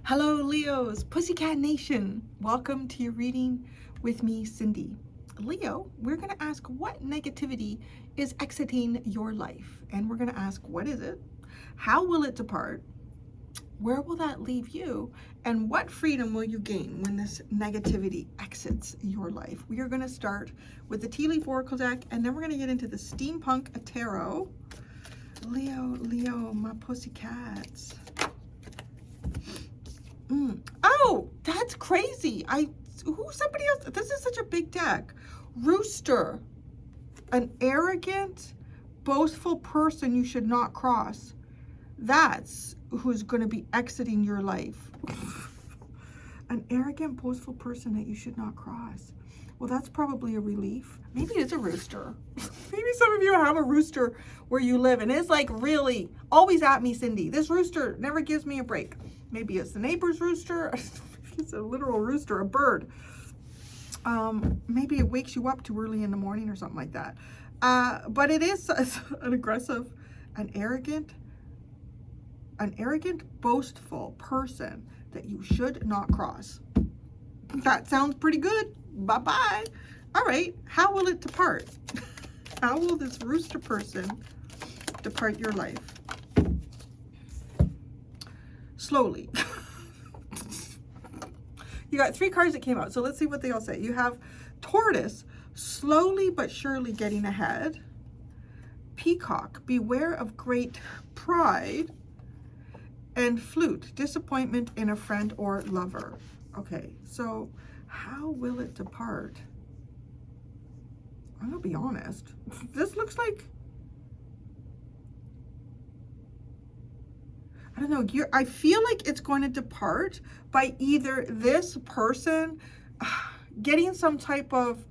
Hello, Leos, Pussycat Nation. Welcome to your reading with me, Cindy. Leo, we're going to ask what negativity is exiting your life. And we're going to ask, what is it? How will it depart? Where will that leave you? And what freedom will you gain when this negativity exits your life? We are going to start with the Tea Leaf Oracle deck, and then we're going to get into the Steampunk Tarot. Leo, my pussycats. Oh, that's crazy. Somebody else, this is such a big deck. Rooster, an arrogant, boastful person you should not cross. That's who's going to be exiting your life. An arrogant, boastful person that you should not cross. Well, that's probably a relief. Maybe it's a rooster. Maybe some of you have a rooster where you live and it's like really always at me, Cindy. This rooster never gives me a break. Maybe it's the neighbor's rooster. It's a literal rooster, a bird. Maybe it wakes you up too early in the morning or something like that. But it is an aggressive, an arrogant, boastful person that you should not cross. That sounds pretty good. Bye-bye. All right, how will it depart? How will this rooster person depart your life? Slowly. You got 3 cards that came out, so let's see what they all say. You have Tortoise, slowly but surely getting ahead. Peacock, beware of great pride. And Flute, disappointment in a friend or lover. Okay, so how will it depart? I'm gonna be honest. This looks like, I don't know, I feel like it's going to depart by either this person getting some type of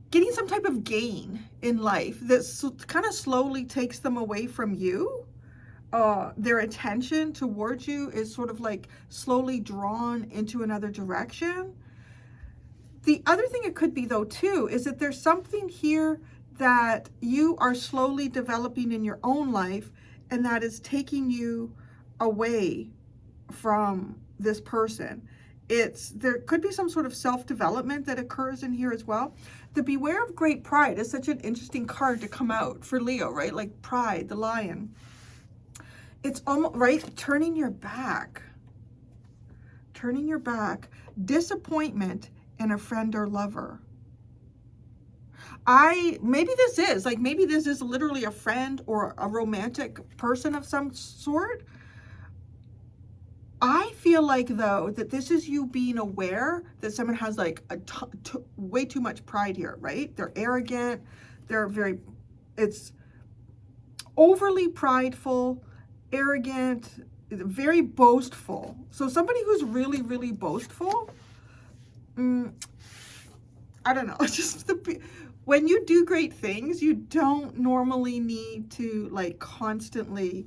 gain in life that kind of slowly takes them away from you. Their attention towards you is sort of like slowly drawn into another direction. The other thing it could be, though, too, is that there's something here that you are slowly developing in your own life, and that is taking you away from this person. There could be some sort of self-development that occurs in here as well. The Beware of Great Pride is such an interesting card to come out for Leo, right? Like pride, the lion. It's almost, right? Turning your back. Disappointment in a friend or lover. Maybe this is literally a friend or a romantic person of some sort. I feel like, though, that this is you being aware that someone has like way too much pride here, right? They're arrogant. It's overly prideful, arrogant, very boastful. So somebody who's really, really boastful, I don't know, it's just when you do great things, you don't normally need to like constantly,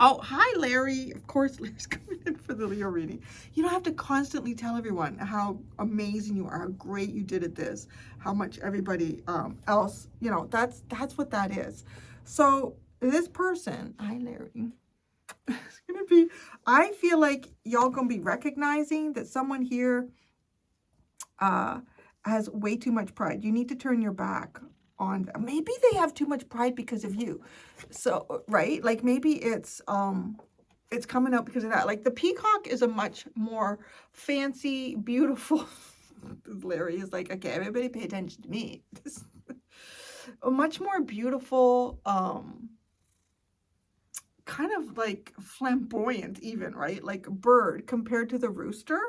oh, hi, Larry. Of course, Larry's coming in for the Leo reading. You don't have to constantly tell everyone how amazing you are, how great you did at this, how much everybody else, that's what that is. So this person, hi, Larry, it's going to be, I feel like y'all going to be recognizing that someone here has way too much pride. You need to turn your back on them. Maybe they have too much pride because of you. So, right? Like maybe it's coming out because of that. Like the peacock is a much more fancy, beautiful, Larry is like, okay, everybody pay attention to me. A much more beautiful, kind of like flamboyant even, right? Like bird compared to the rooster.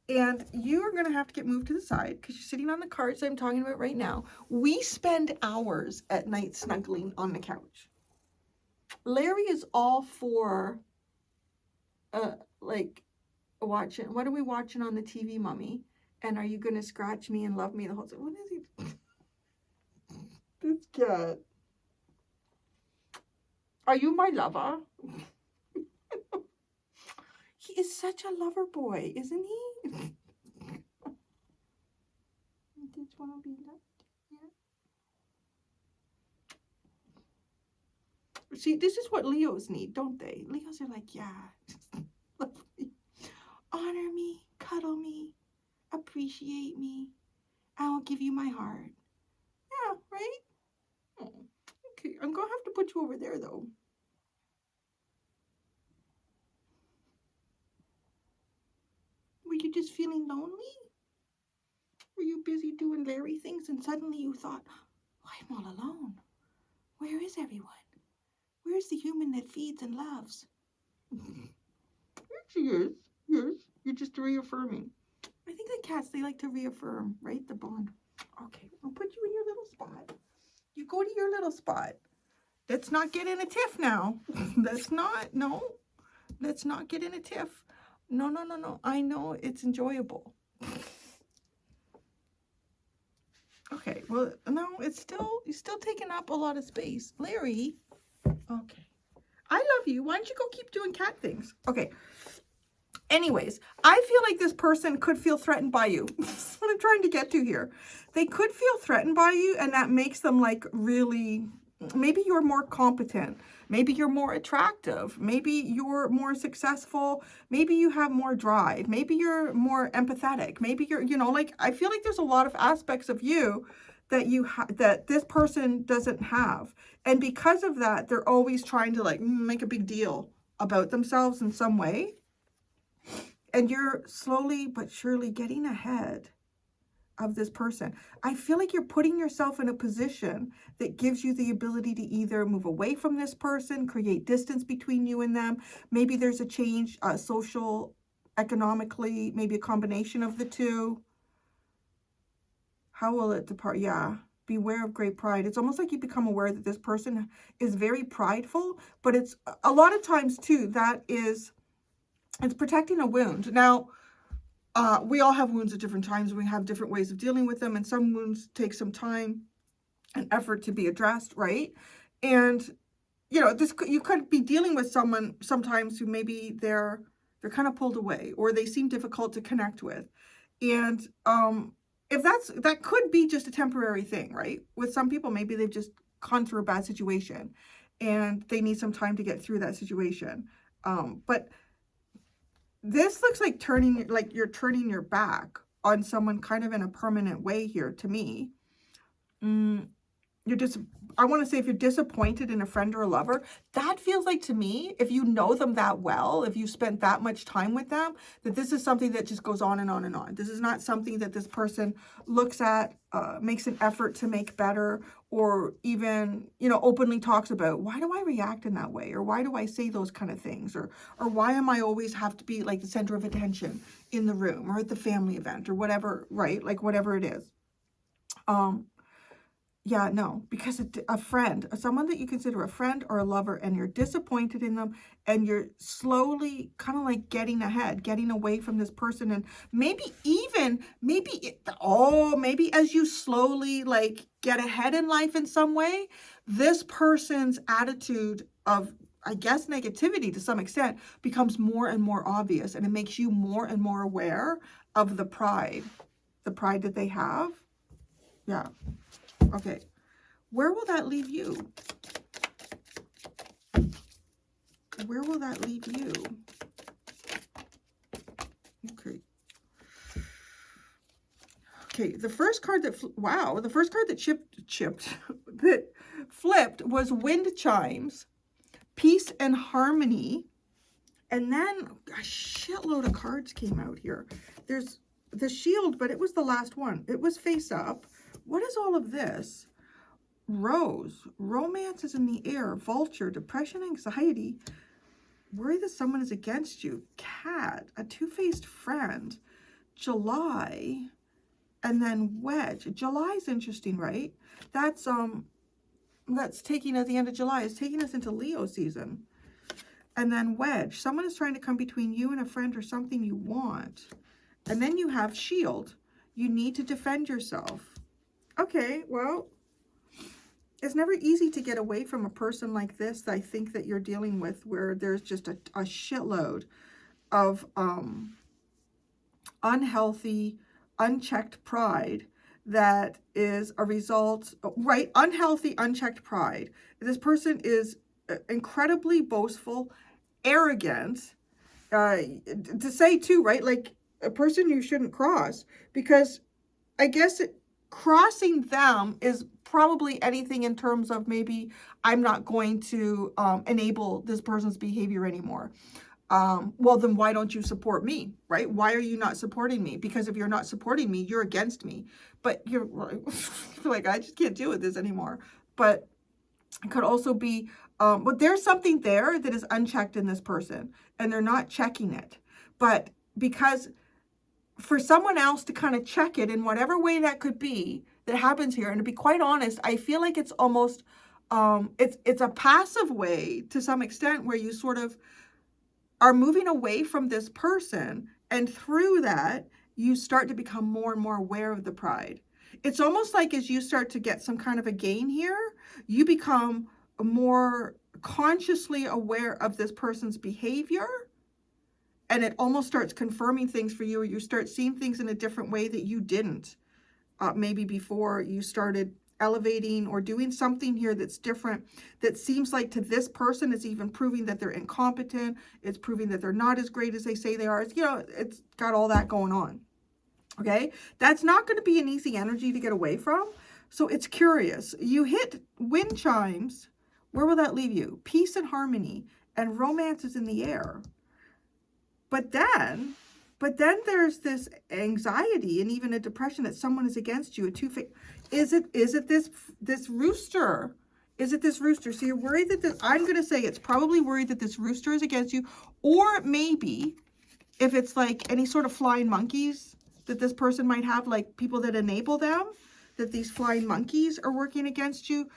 And you are going to have to get moved to the side because you're sitting on the cards I'm talking about right now. We spend hours at night snuggling on the couch. Larry is all for, like, watching. What are we watching on the TV, Mommy? And are you going to scratch me and love me the whole time? What is he? This cat. Are you my lover? He is such a lover boy, isn't he? Just want to be loved. Yeah. See, this is what Leos need, don't they? Leos are like, yeah, love me, honor me, cuddle me, appreciate me. I will give you my heart. Yeah, right? Oh, okay, I'm going to have to put you over there, though. Were you just feeling lonely? Were you busy doing Larry things and suddenly you thought, oh, I'm all alone? Where is everyone? Where's the human that feeds and loves? Here she is. Yes, you're just reaffirming. I think that cats, they like to reaffirm, right? The bond. Okay, I'll put you in your little spot. You go to your little spot. Let's not get in a tiff now. Let's not, no. Let's not get in a tiff. No, no, no, no. I know it's enjoyable. Okay, well, no, it's still, you're still taking up a lot of space. Larry. Okay. I love you. Why don't you go keep doing cat things? Okay. Anyways, I feel like this person could feel threatened by you. That's what I'm trying to get to here. They could feel threatened by you, and that makes them like really, maybe you're more competent. Maybe you're more attractive. Maybe you're more successful. Maybe you have more drive. Maybe you're more empathetic. Maybe you're, you know, like, I feel like there's a lot of aspects of you that that this person doesn't have. And because of that, they're always trying to like make a big deal about themselves in some way. And you're slowly but surely getting ahead of this person. I feel like you're putting yourself in a position that gives you the ability to either move away from this person, create distance between you and them. Maybe there's a change, social, economically, maybe a combination of the two. How will it depart? Yeah. Beware of great pride. It's almost like you become aware that this person is very prideful, but it's a lot of times too, it's protecting a wound. Now, we all have wounds at different times. We have different ways of dealing with them, and some wounds take some time and effort to be addressed, right? And you know, you could be dealing with someone sometimes who maybe they're kind of pulled away, or they seem difficult to connect with, and if that could be just a temporary thing, right? With some people, maybe they've just gone through a bad situation, and they need some time to get through that situation. But this looks like you're turning your back on someone kind of in a permanent way here to me. I want to say if you're disappointed in a friend or a lover, that feels like to me, if you know them that well, if you spent that much time with them, that this is something that just goes on and on and on. This is not something that this person looks at, makes an effort to make better, or even, you know, openly talks about, why do I react in that way? Or why do I say those kind of things? Or why am I always have to be like the center of attention in the room or at the family event or whatever, right? Like whatever it is. Yeah, no, because a friend, someone that you consider a friend or a lover, and you're disappointed in them, and you're slowly kind of like getting ahead, getting away from this person, and maybe as you slowly like get ahead in life in some way, this person's attitude of, I guess, negativity to some extent becomes more and more obvious, and it makes you more and more aware of the pride that they have. Yeah. Okay, where will that leave you? Where will that leave you? Okay. Okay, the first card that, the first card that that flipped was Wind Chimes, Peace and Harmony, and then a shitload of cards came out here. There's the Shield, but it was the last one. It was Face Up. What is all of this? Rose, romance is in the air. Vulture, depression, anxiety. Worry that someone is against you. Cat, a two-faced friend. July, and then Wedge. July's interesting, right? That's taking at the end of July. It's taking us into Leo season. And then Wedge, someone is trying to come between you and a friend or something you want. And then you have Shield. You need to defend yourself. Okay, well, it's never easy to get away from a person like this that I think that you're dealing with, where there's just a shitload of unhealthy, unchecked pride that is a result, right? Unhealthy, unchecked pride. This person is incredibly boastful, arrogant, to say too, right? Like a person you shouldn't cross, because I guess crossing them is probably anything in terms of maybe I'm not going to enable this person's behavior anymore. Well, then why don't you support me, right? Why are you not supporting me? Because if you're not supporting me, you're against me. But you're like, I just can't deal with this anymore. But it could also be, but there's something there that is unchecked in this person, and they're not checking it. But because for someone else to kind of check it in whatever way that could be that happens here, and to be quite honest, I feel like it's almost, it's a passive way to some extent where you sort of are moving away from this person, and through that you start to become more and more aware of the pride. It's almost like as you start to get some kind of a gain here, you become more consciously aware of this person's behavior, and it almost starts confirming things for you, or you start seeing things in a different way that you didn't maybe before you started elevating or doing something here that's different, that seems like to this person is even proving that they're incompetent. It's proving that they're not as great as they say they are. It's, you know, it's got all that going on. Okay, that's not going to be an easy energy to get away from. So it's curious. You hit wind chimes. Where will that leave you? Peace and harmony, and romance is in the air. But then there's this anxiety and even a depression that someone is against you. Is it this rooster? Is it this rooster? So you're worried that I'm going to say it's probably worried that this rooster is against you, or maybe if it's like any sort of flying monkeys that this person might have, like people that enable them, that these flying monkeys are working against you.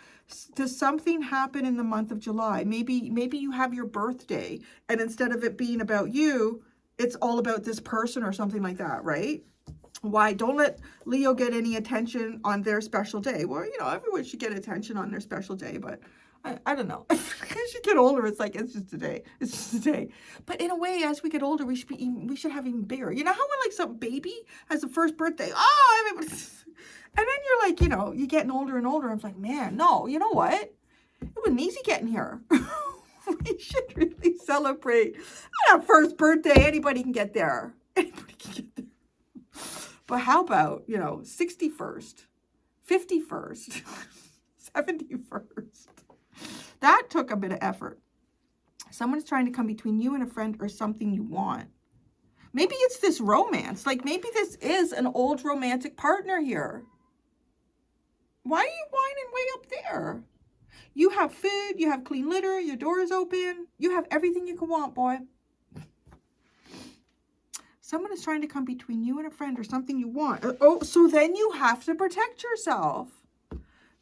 Does something happen in the month of July? Maybe you have your birthday, and instead of it being about you, it's all about this person or something like that, right? Why? Don't let Leo get any attention on their special day. Well, you know, everyone should get attention on their special day, but I don't know. As you get older, it's like, it's just a day. It's just a day. But in a way, as we get older, we should have even bigger. You know how when like some baby has the first birthday, oh, everybody, and then you're like, you know, you're getting older and older. I'm like, man, no, you know what? It wasn't easy getting here. We should really celebrate that first birthday. Anybody can get there. Anybody can get there. But how about, you know, 61st, 51st, 71st? That took a bit of effort. Someone's trying to come between you and a friend or something you want. Maybe it's this romance. Like maybe this is an old romantic partner here. Why are you whining way up there? You have food, you have clean litter, your door is open. You have everything you can want, boy. Someone is trying to come between you and a friend or something you want. Oh, so then you have to protect yourself.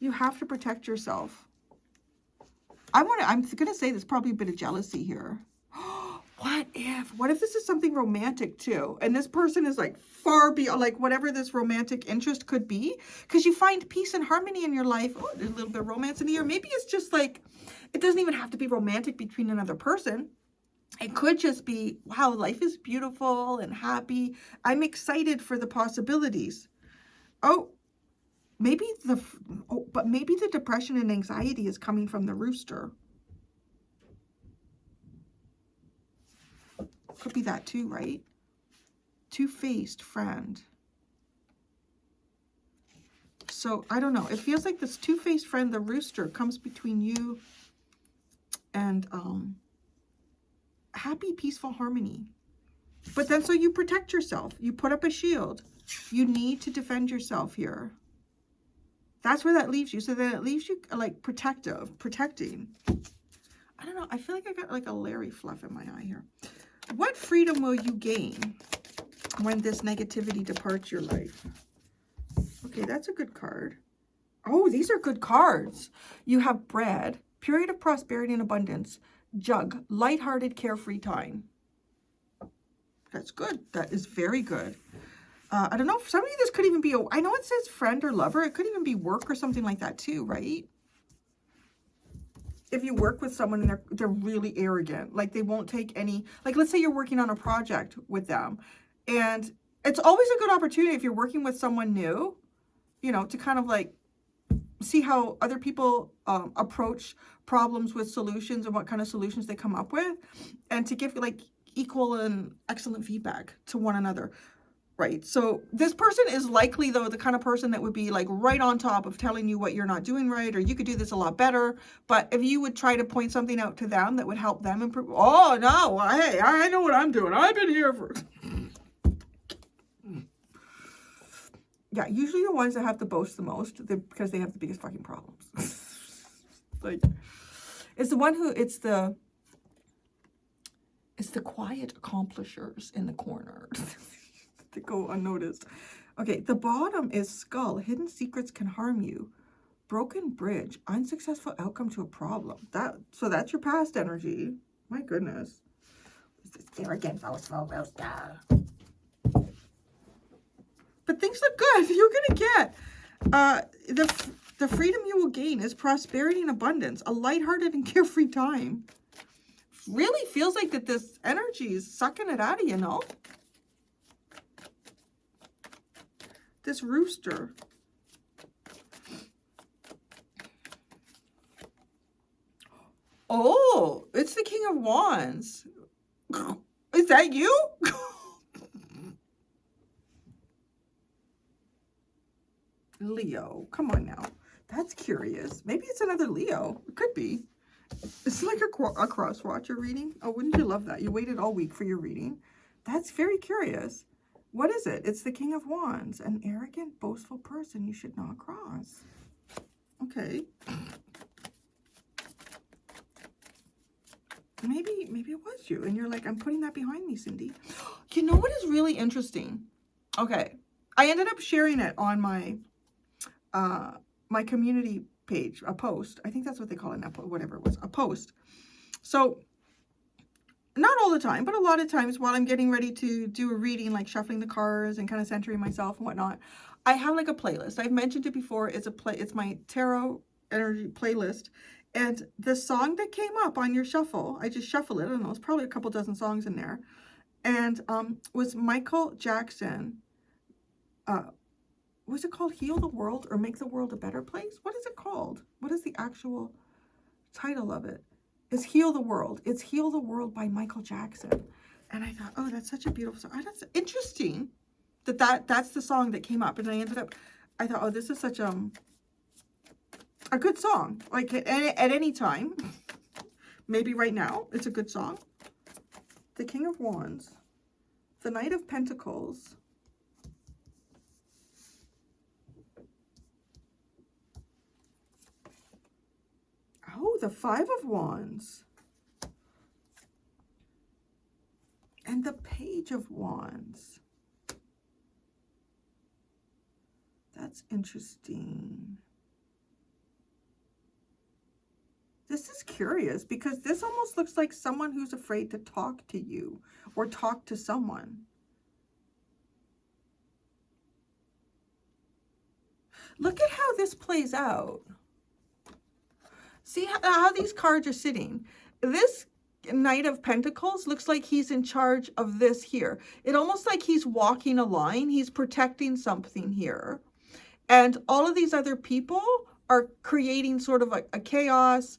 You have to protect yourself. I'm going to say there's probably a bit of jealousy here. What if this is something romantic too? And this person is like far beyond, like whatever this romantic interest could be, because you find peace and harmony in your life. Oh, there's a little bit of romance in here. Maybe it's just like, it doesn't even have to be romantic between another person. It could just be, wow, life is beautiful and happy. I'm excited for the possibilities. Oh, but maybe the depression and anxiety is coming from the rooster. Could be that too, right? Two-faced friend. So I don't know. It feels like this two-faced friend, the rooster, comes between you and happy, peaceful harmony. But then so you protect yourself. You put up a shield. You need to defend yourself here. That's where that leaves you. So then it leaves you like protecting. I don't know. I feel like I got like a Larry fluff in my eye here. What freedom will you gain when this negativity departs your life? Okay, that's a good card. Oh, these are good cards. You have bread, period of prosperity and abundance, jug, lighthearted, carefree time. That's good. That is very good. I don't know. For some of you, this could even be I know it says friend or lover. It could even be work or something like that too, right? If you work with someone and they're really arrogant, like they won't take any, like let's say you're working on a project with them, and it's always a good opportunity if you're working with someone new, you know, to kind of like see how other people approach problems with solutions and what kind of solutions they come up with, and to give like equal and excellent feedback to one another. Right. So this person is likely, though, the kind of person that would be like right on top of telling you what you're not doing right, or you could do this a lot better. But if you would try to point something out to them that would help them improve, oh no, hey, I know what I'm doing. I've been here for. Yeah, usually the ones that have to boast the most, because they have the biggest fucking problems. Like, it's the one who, it's the quiet accomplishers in the corner. To go unnoticed. Okay, the bottom is skull. Hidden secrets can harm you. Broken bridge. Unsuccessful outcome to a problem. So that's your past energy. My goodness. This arrogant, boastful, boaster. But things look good. You're gonna get the freedom you will gain is prosperity and abundance. A lighthearted and carefree time. Really feels like that this energy is sucking it out of you, no? This rooster. Oh, it's the King of Wands. Is that you? Leo. Come on now. That's curious. Maybe it's another Leo. It could be. It's like a cross-watcher reading. Oh, wouldn't you love that? You waited all week for your reading. That's very curious. What is it? It's the King of Wands. An arrogant, boastful person you should not cross. Okay. Maybe it was you. And you're like, I'm putting that behind me, Cindy. You know what is really interesting? Okay. I ended up sharing it on my my community page, a post. I think that's what they call it, whatever it was, a post. So not all the time, but a lot of times while I'm getting ready to do a reading, like shuffling the cards and kind of centering myself and whatnot, I have like a playlist. I've mentioned it before. It's my tarot energy playlist. And the song that came up on your shuffle, I just shuffle it. I don't know. It's probably a couple dozen songs in there. And was Michael Jackson. Was it called Heal the World or Make the World a Better Place? What is it called? What is the actual title of it? It's Heal the World. It's Heal the World by Michael Jackson. And I thought, oh, that's such a beautiful song. That's interesting that's the song that came up. And I thought, oh, this is such a good song. Like at any time, maybe right now, it's a good song. The King of Wands, the Knight of Pentacles, oh, the Five of Wands. And the Page of Wands. That's interesting. This is curious because this almost looks like someone who's afraid to talk to you or talk to someone. Look at how this plays out. See how these cards are sitting. This Knight of Pentacles looks like he's in charge of this here. It almost like he's walking a line. He's protecting something here. And all of these other people are creating sort of a chaos,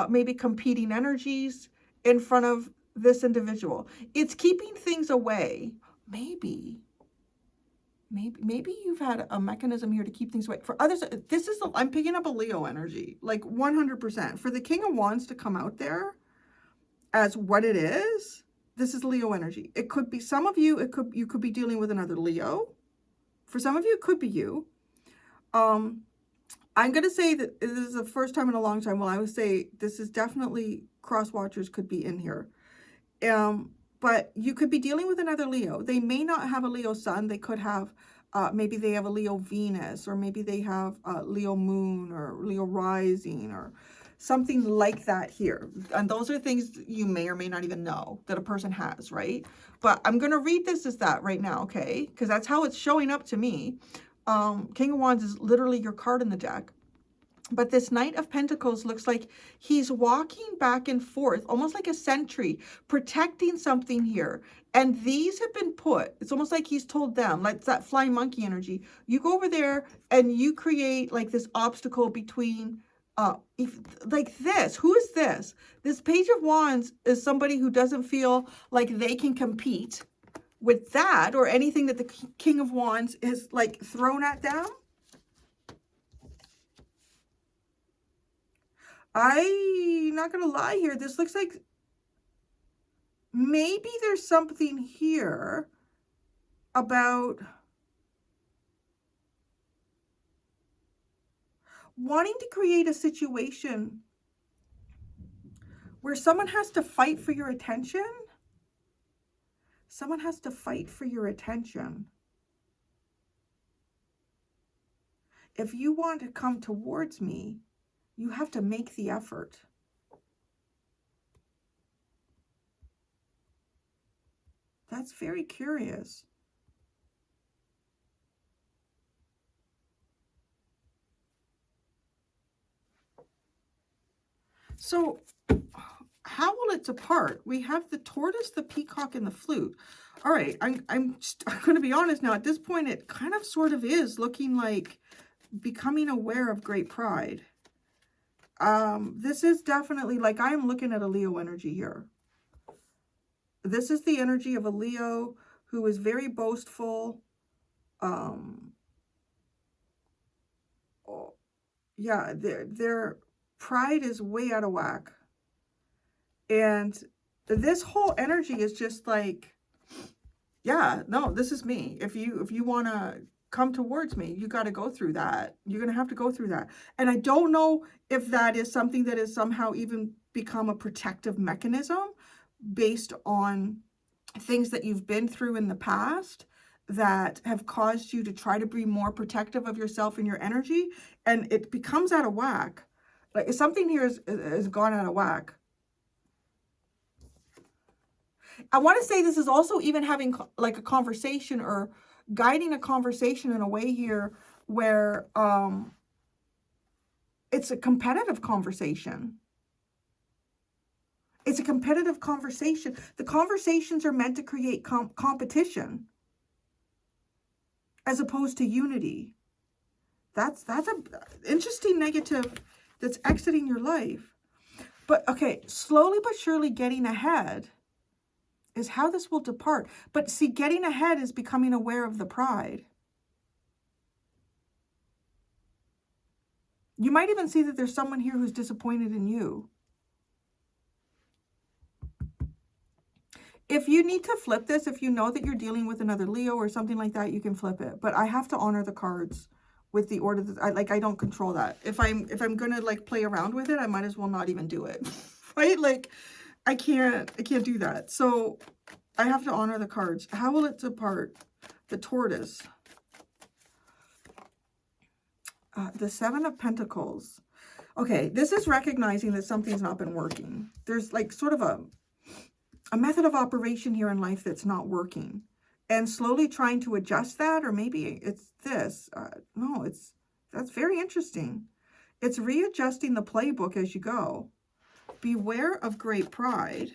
maybe competing energies in front of this individual. It's keeping things away. Maybe you've had a mechanism here to keep things away. For others, I'm picking up a Leo energy, like 100%. For the King of Wands to come out there as what it is, this is Leo energy. It could be some of you, you could be dealing with another Leo. For some of you, it could be you. I'm going to say that this is the first time in a long time. Well, I would say this is definitely cross watchers could be in here. But you could be dealing with another Leo. They may not have a Leo sun. They could have, maybe they have a Leo Venus, or maybe they have a Leo moon or Leo rising or something like that here. And those are things you may or may not even know that a person has, right? But I'm going to read this as that right now, okay? Because that's how it's showing up to me. King of Wands is literally your card in the deck. But this Knight of Pentacles looks like he's walking back and forth, almost like a sentry, protecting something here. And these have been put, it's almost like he's told them, like that flying monkey energy, you go over there and you create like this obstacle between, like this. Who is this? This Page of Wands is somebody who doesn't feel like they can compete with that or anything that the King of Wands is like thrown at them. I'm not gonna lie here. This looks like maybe there's something here about wanting to create a situation where someone has to fight for your attention. Someone has to fight for your attention. If you want to come towards me, you have to make the effort. That's very curious. So how will it depart? We have the tortoise, the peacock, and the flute. All right, I'm going to be honest now. At this point, it kind of sort of is looking like becoming aware of great pride. This is definitely like I am looking at a Leo energy here. This is the energy of a Leo who is very boastful. Oh, yeah, their pride is way out of whack. And this whole energy is just like, yeah, no, this is me. If you want to come towards me, you got to go through that. You're going to have to go through that. And I don't know if that is something that has somehow even become a protective mechanism based on things that you've been through in the past that have caused you to try to be more protective of yourself and your energy. And it becomes out of whack. Like something here is gone out of whack. I want to say this is also even having like a conversation or guiding a conversation in a way here where it's a competitive conversation. It's a competitive conversation. The conversations are meant to create competition as opposed to unity. That's a interesting negative that's exiting your life. But okay, slowly but surely getting ahead is how this will depart. But see, getting ahead is becoming aware of the pride. You might even see that there's someone here who's disappointed in you. If you need to flip this, if you know that you're dealing with another Leo or something like that, you can flip it. But I have to honor the cards with the order that I don't control that. If I'm gonna like play around with it, I might as well not even do it. Right? Like I can't do that. So I have to honor the cards. How will it depart? The tortoise. The Seven of Pentacles. Okay, this is recognizing that something's not been working. There's like sort of a method of operation here in life that's not working. And slowly trying to adjust that, or maybe it's this. No, that's very interesting. It's readjusting the playbook as you go. Beware of great pride.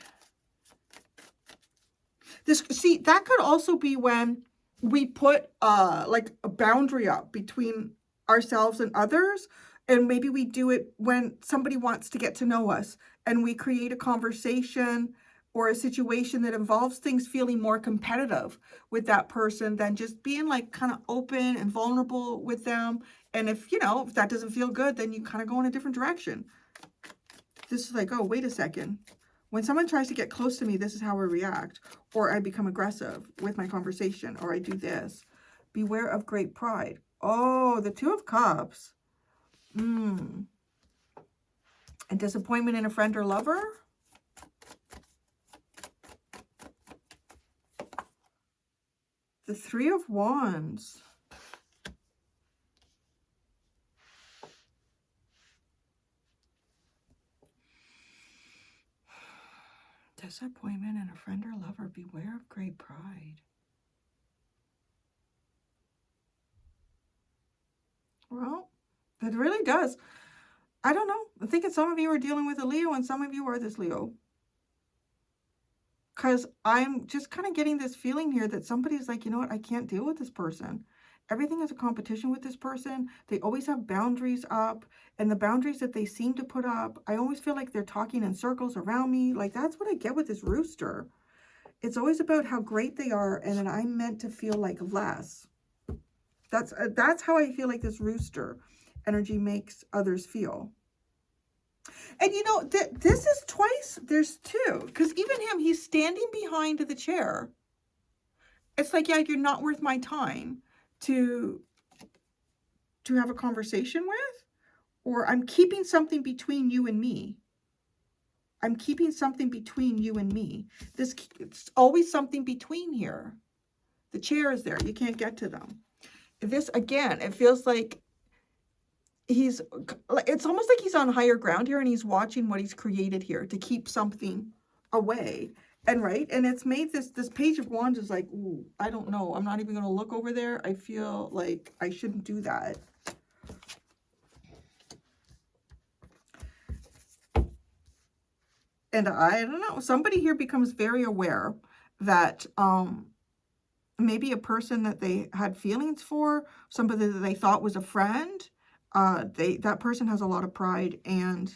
See, that could also be when we put like a boundary up between ourselves and others, and maybe we do it when somebody wants to get to know us and we create a conversation or a situation that involves things feeling more competitive with that person than just being like kind of open and vulnerable with them. And if that doesn't feel good, then you kind of go in a different direction. This is like, oh, wait a second. When someone tries to get close to me, this is how I react. Or I become aggressive with my conversation, or I do this. Beware of great pride. Oh, the Two of Cups. And disappointment in a friend or lover. The Three of Wands. Disappointment in a friend or lover. Beware of great pride. Well, it really does. I don't know. I'm thinking some of you are dealing with a Leo and some of you are this Leo. Because I'm just kind of getting this feeling here that somebody's like, you know what, I can't deal with this person. Everything is a competition with this person. They always have boundaries up, and the boundaries that they seem to put up, I always feel like they're talking in circles around me. Like, that's what I get with this rooster. It's always about how great they are, and then I'm meant to feel like less. That's how I feel like this rooster energy makes others feel. And you know, this is twice, there's two, because even him, he's standing behind the chair. It's like, yeah, you're not worth my time to have a conversation with, or I'm keeping something between you and me. I'm keeping something between you and me. It's always something between here. The chair is there. You can't get to them. This, again, it feels like it's almost like he's on higher ground here and he's watching what he's created here to keep something away. And right, and it's made this Page of Wands is like, ooh, I don't know. I'm not even going to look over there. I feel like I shouldn't do that. And I don't know. Somebody here becomes very aware that maybe a person that they had feelings for, somebody that they thought was a friend, that person has a lot of pride, and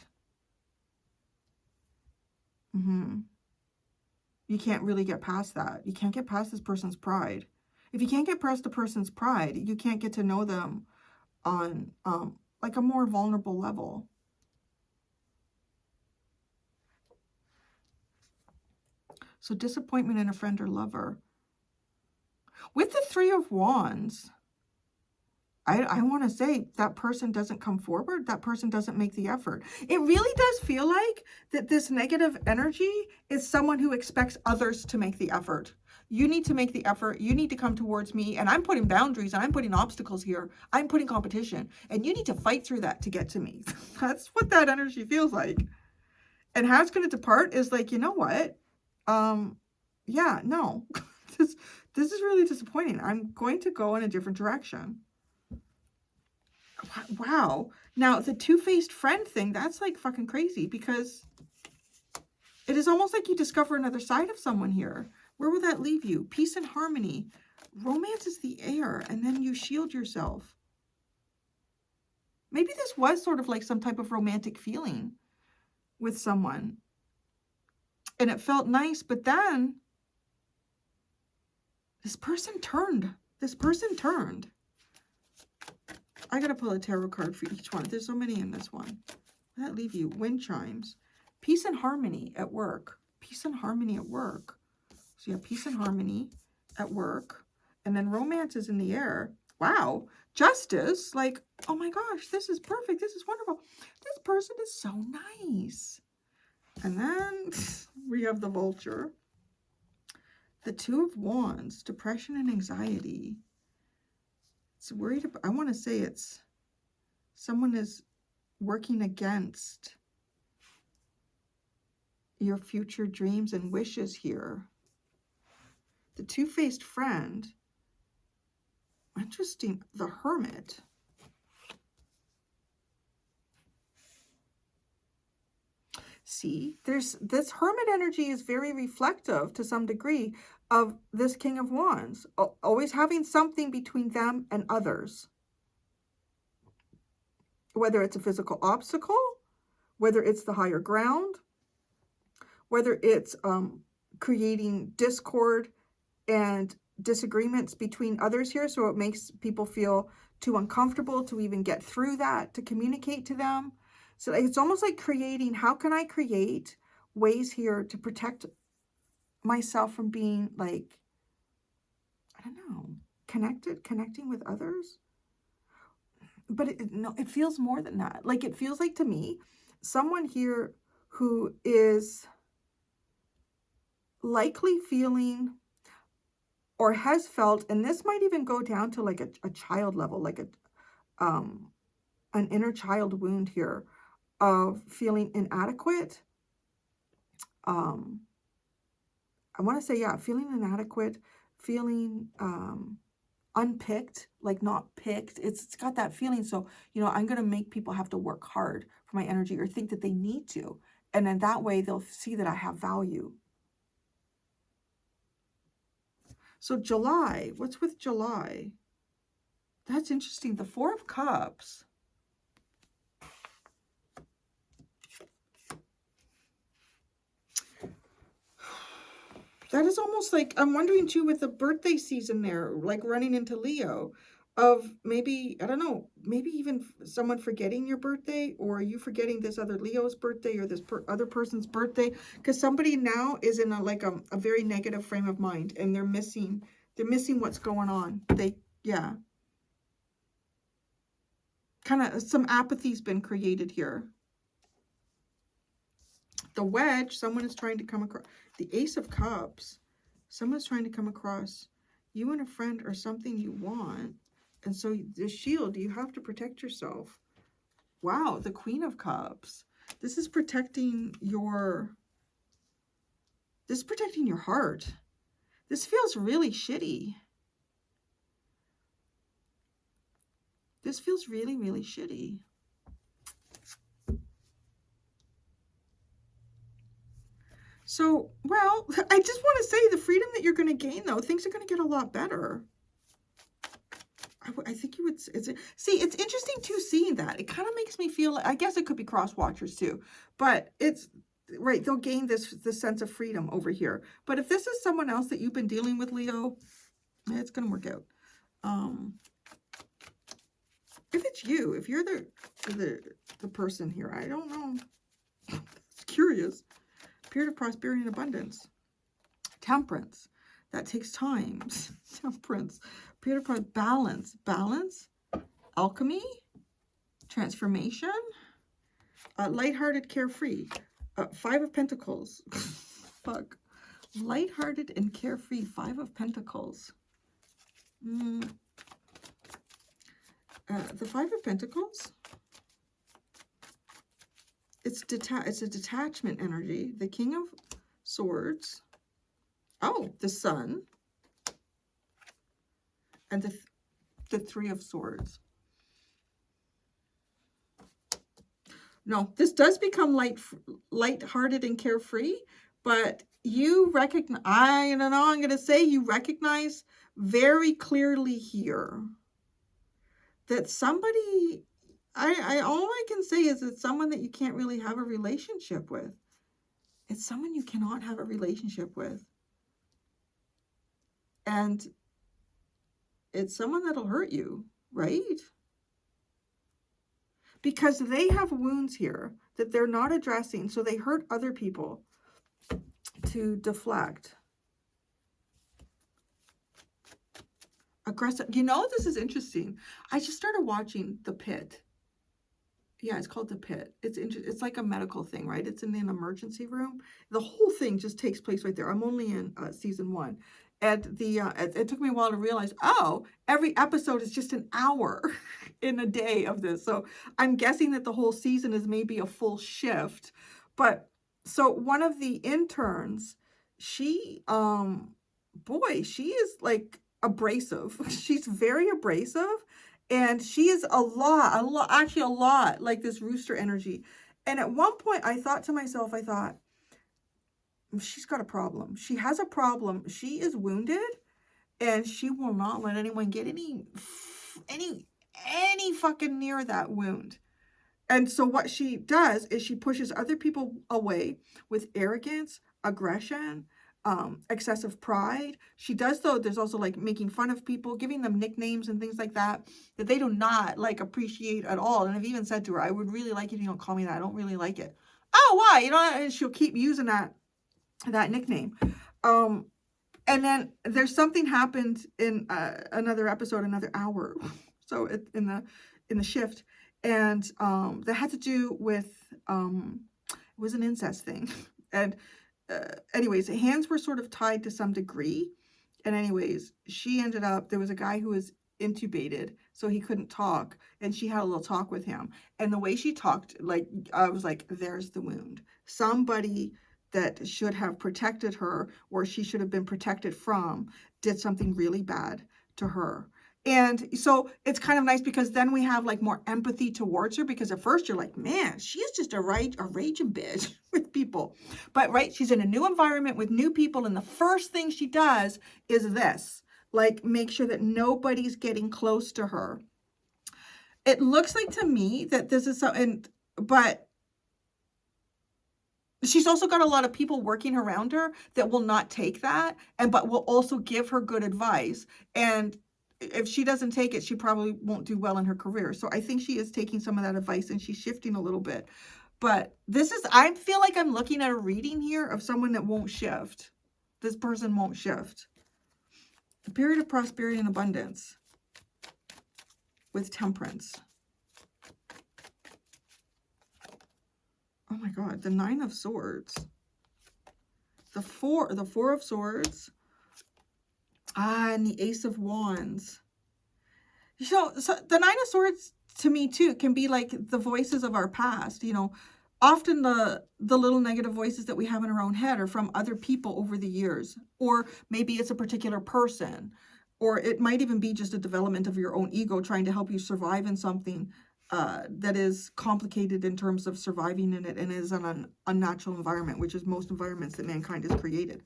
you can't really get past that. You can't get past this person's pride. If you can't get past a person's pride, you can't get to know them on like a more vulnerable level. So disappointment in a friend or lover. With the Three of Wands, I want to say that person doesn't come forward. That person doesn't make the effort. It really does feel like that this negative energy is someone who expects others to make the effort. You need to make the effort. You need to come towards me. And I'm putting boundaries and I'm putting obstacles here. I'm putting competition. And you need to fight through that to get to me. That's what that energy feels like. And how it's going to depart is like, you know what? Yeah, no. this is really disappointing. I'm going to go in a different direction. Wow. Now, the two-faced friend thing, that's like fucking crazy, because it is almost like you discover another side of someone here. Where will that leave you? Peace and harmony. Romance is the air, and then you shield yourself. Maybe this was sort of like some type of romantic feeling with someone. And it felt nice, but then this person turned. This person turned. I gotta pull a tarot card for each one. There's so many in this one. Where that leave you? Wind chimes. Peace and harmony at work. Peace and harmony at work. So you have peace and harmony at work. And then romance is in the air. Wow. Justice. Like, oh my gosh, this is perfect. This is wonderful. This person is so nice. And then we have the Vulture. The Two of Wands. Depression and anxiety. It's worried about, I want to say it's someone is working against your future dreams and wishes here. The two-faced friend. Interesting. The Hermit. See, there's this Hermit energy is very reflective to some degree of this King of Wands, always having something between them and others. Whether it's a physical obstacle, whether it's the higher ground, whether it's creating discord and disagreements between others here, so it makes people feel too uncomfortable to even get through that, to communicate to them. So it's almost like creating, how can I create ways here to protect myself from being like, I don't know, connecting with others? But it feels more than that. Like, it feels like to me, someone here who is likely feeling or has felt, and this might even go down to like a child level, like an inner child wound here of feeling inadequate. I want to say, yeah, feeling inadequate, feeling unpicked, like not picked. It's got that feeling. So, you know, I'm going to make people have to work hard for my energy or think that they need to. And then that way they'll see that I have value. So July, what's with July? That's interesting. The Four of Cups. That is almost like, I'm wondering too, with the birthday season there, like running into Leo, of maybe, I don't know, maybe even someone forgetting your birthday, or you forgetting this other Leo's birthday, or this other person's birthday, because somebody now is in a very negative frame of mind, and they're missing what's going on. Yeah. Kind of some apathy's been created here. The wedge, someone is trying to come across. The Ace of Cups, someone's trying to come across you and a friend or something you want. And so the shield, you have to protect yourself. Wow, the Queen of Cups. This is protecting your heart. This feels really shitty. This feels really, really shitty. So, well, I just want to say the freedom that you're going to gain, though, things are going to get a lot better. I think you would see, it's interesting too, seeing that. It kind of makes me feel, I guess it could be cross watchers too, but it's, right, they'll gain this sense of freedom over here. But if this is someone else that you've been dealing with, Leo, it's going to work out. If it's you, if you're the person here, I don't know. It's curious. Period of prosperity and abundance. Temperance. That takes time. Temperance. Period of balance. Balance. Alchemy. Transformation. Lighthearted, carefree. Five of Pentacles. Fuck. Lighthearted and carefree. Five of Pentacles. The Five of Pentacles. It's a detachment energy. The King of Swords. Oh, the Sun. And the Three of Swords. No, this does become light-hearted and carefree, but you recognize, I don't know, I'm going to say you recognize very clearly here that somebody, all I can say is it's someone that you can't really have a relationship with. It's someone you cannot have a relationship with. And it's someone that'll hurt you, right? Because they have wounds here that they're not addressing, so they hurt other people to deflect. Aggressive. You know, this is interesting. I just started watching The Pit. Yeah, it's called The Pit. It's interesting. It's like a medical thing, right? It's in an emergency room. The whole thing just takes place right there. I'm only in season 1. And it took me a while to realize, oh, every episode is just an hour in a day of this. So I'm guessing that the whole season is maybe a full shift. But so one of the interns, she, boy, she is like abrasive. She's very abrasive. And she is a lot like this rooster energy. And at one point I thought to myself, she's got a problem. She has a problem. She is wounded, and she will not let anyone get any fucking near that wound. And so what she does is she pushes other people away with arrogance, aggression, excessive pride. She does, though, there's also like making fun of people, giving them nicknames and things like that they do not like appreciate at all. And I've even said to her, I would really like it if you don't call me that. I don't really like it. Oh, why? You know, and she'll keep using that nickname. And then there's something happened in another episode, another hour. So in the shift, and that had to do with it was an incest thing. And anyways, hands were sort of tied to some degree. And anyways, she ended up, there was a guy who was intubated, so he couldn't talk, and she had a little talk with him. And the way she talked, like, I was like, there's the wound. Somebody that should have protected her, or she should have been protected from, did something really bad to her. And so it's kind of nice because then we have like more empathy towards her, because at first you're like, man, she's just a raging bitch with people. But right, she's in a new environment with new people, and the first thing she does is this, like make sure that nobody's getting close to her. It looks like to me that this is so, but she's also got a lot of people working around her that will not take that, but will also give her good advice. And if she doesn't take it, she probably won't do well in her career. So I think she is taking some of that advice and she's shifting a little bit. But I feel like I'm looking at a reading here of someone that won't shift. This person won't shift. The period of prosperity and abundance with temperance. Oh my God, the Nine of Swords. The four of Swords. And the Ace of Wands. So the Nine of Swords to me too can be like the voices of our past. Often the little negative voices that we have in our own head are from other people over the years, or maybe it's a particular person, or it might even be just a development of your own ego trying to help you survive in something that is complicated in terms of surviving in it and is an unnatural environment, which is most environments that mankind has created.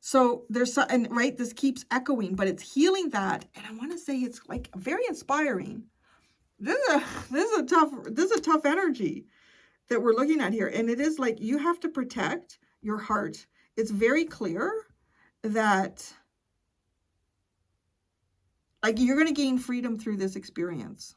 So there's, and right, this keeps echoing, but it's healing that. And I want to say it's like very inspiring. This is a tough energy that we're looking at here. And it is like, you have to protect your heart. It's very clear that like you're going to gain freedom through this experience.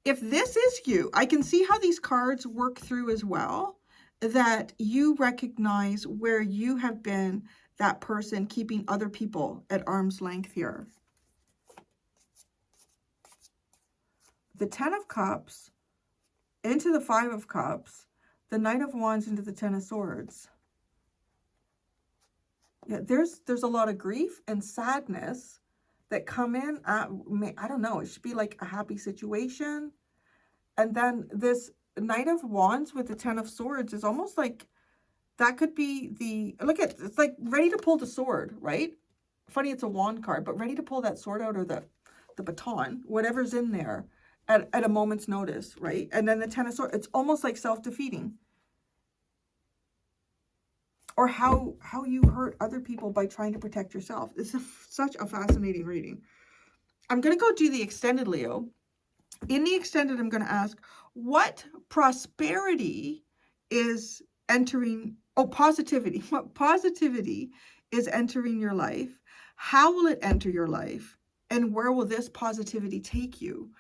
If this is you, I can see how these cards work through as well, that you recognize where you have been that person keeping other people at arm's length here. The Ten of Cups into the Five of Cups, the Knight of Wands into the Ten of Swords. Yeah, there's a lot of grief and sadness that come in. I don't know, it should be like a happy situation. And then this Knight of Wands with the Ten of Swords is almost like that could be it's like ready to pull the sword, right? Funny, it's a wand card, but ready to pull that sword out, or the baton, whatever's in there at a moment's notice, right? And then the Ten of Swords, it's almost like self-defeating. Or how you hurt other people by trying to protect yourself. It's such a fascinating reading. I'm going to go do the extended, Leo. In the extended, I'm going to ask, what prosperity is entering, positivity. What positivity is entering your life? How will it enter your life? And where will this positivity take you?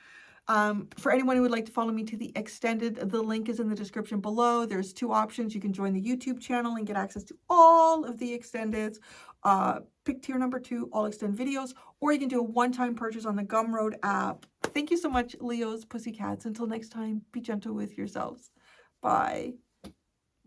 For anyone who would like to follow me to the extended, the link is in the description below. There's two options. You can join the YouTube channel and get access to all of the extendeds. Pick tier number 2, all extend videos, or you can do a one-time purchase on the Gumroad app. Thank you so much, Leos, Pussycats. Until next time, be gentle with yourselves. Bye.